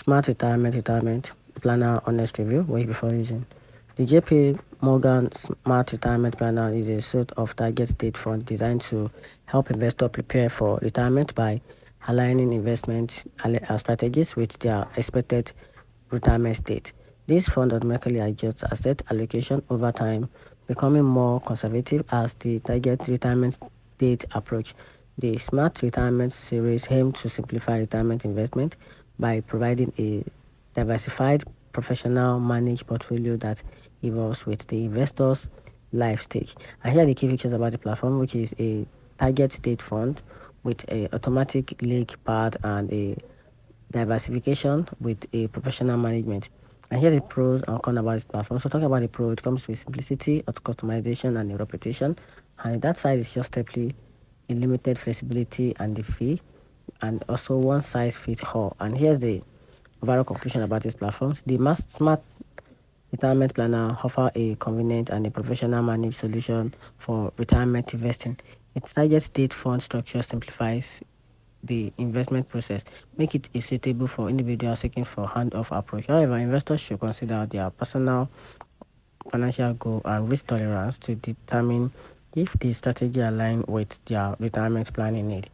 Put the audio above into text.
Smart Retirement Planner Honest Review. Way before using. The JP Morgan Smart Retirement Planner is a sort of target date fund designed to help investors prepare for retirement by aligning investment strategies with their expected retirement date. This fund automatically adjusts asset allocation over time, becoming more conservative as the target retirement date approach. The Smart Retirement series aims to simplify retirement investment by providing a diversified, professional managed portfolio that evolves with the investor's life stage. And here are the key features about the platform, which is a target date fund with a automatic link path and a diversification with a professional management. And here are the pros and cons about this platform. So talking about the pro, it comes with simplicity, auto customization, and a reputation. And that side is just simply a limited flexibility and the fee, and also one size fits all. And here's the overall conclusion about these platforms. The Smart Retirement Planner offer a convenient and a professional managed solution for retirement investing. Its target date fund structure simplifies the investment process, make it suitable for individuals seeking for hand-off approach. However, investors should consider their personal financial goal and risk tolerance to determine if the strategy aligns with their retirement planning need.